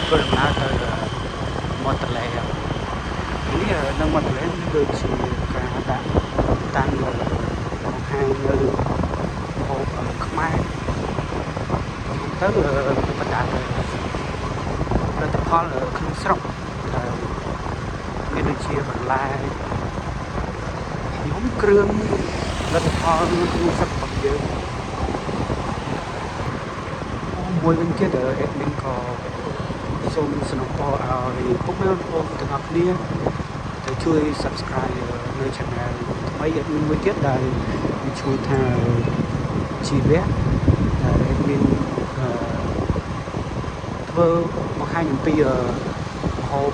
ធ្វើដំណើរទៅមាត់ទន្លេនេះនៅមាត់ទន្លេដូចជាការដាក់តាំងបង្ហាញនៅហូបខ្មែរទៅបណ្ដាលផលិតផលក្នុងស្រុកមានដូចជាបន្លែខ្ញុំគ្រឿងផលិតផលក្នុងស្រុករបស់យើងមួយវិញទៀតអេដមីនក៏សូមสนับสนุนឲ្យពុកម៉ែបងប្អូនទាំងអស់គ្នាទៅជួយ Subscribe នៅ Channel ថ្មីអេដមីនមួយទៀតដែលមានឈ្មោះថាជីវៈដែលអេដមីនធ្វើបង្ហាញអំពីហូប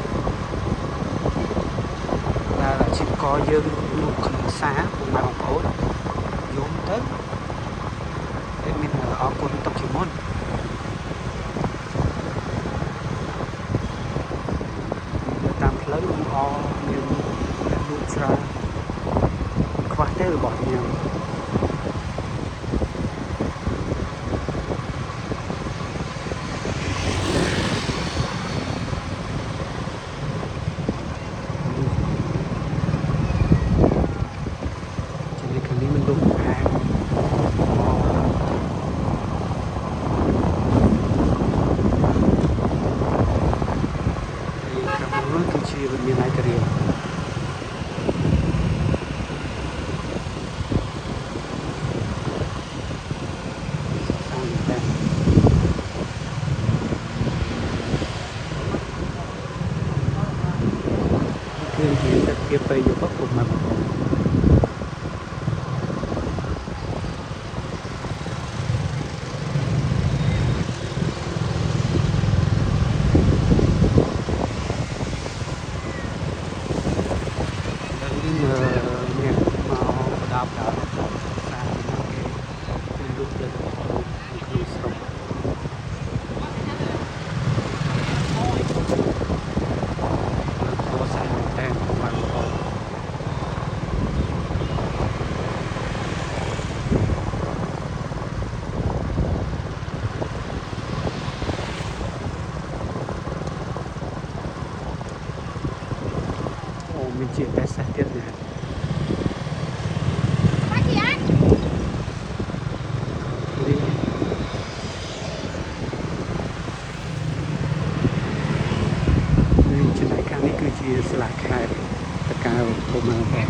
ដែលអាជីវករយើងលក់ក្នុងផ្សារពុកម៉ែបងប្អូនយំទៅអេដមីនអរគុណទុកជាមុនតាមផ្លូវលំអមានលក់ច្រើនខ្វះទេរបស់ញ៉ាំជាខាងនេះมันលក់អាហារគឺជាវិមានឯករាជ្យគឺមានតែភាពទៅយកពុកមកហើយមានមកបដាបដល់សារគេគឺលុបទៅក្នុងស្រុកទៅសារតែបានបងអូមានជាតែសាសទៀតណាចំណែកខាងនេះគឺជាស្លាកខេត្តតកើពុំមកហើយ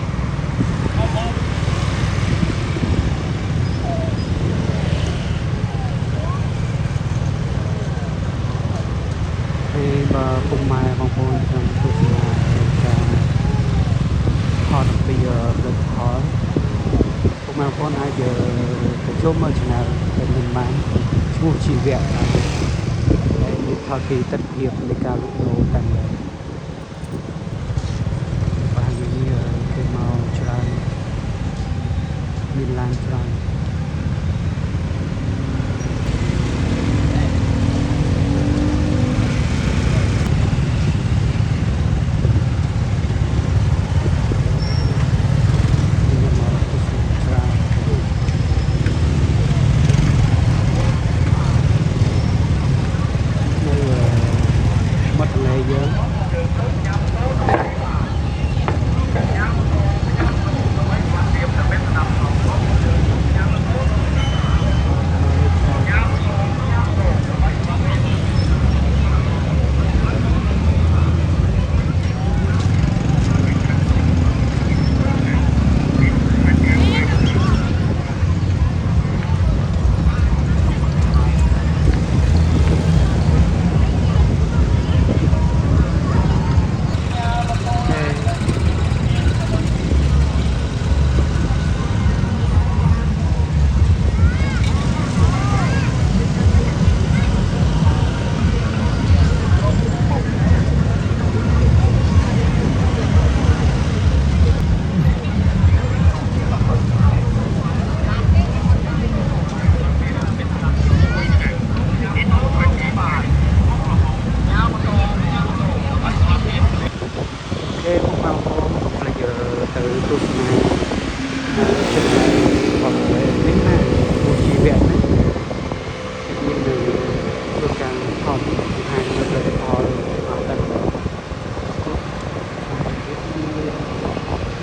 បើពុកម៉ែបងប្អូនចង់ទស្សនាការថតអំពីផលិតផលពុកម៉ែបងប្អូនអាចទៅចូលមើល Channel ដែលមានបានឈ្មោះជីវៈដែលមានថតពីទស្សនវិជ្ជានៃការលក់ដូរតាមបាននេះគេមកច្រើនមានឡានច្រើនយើង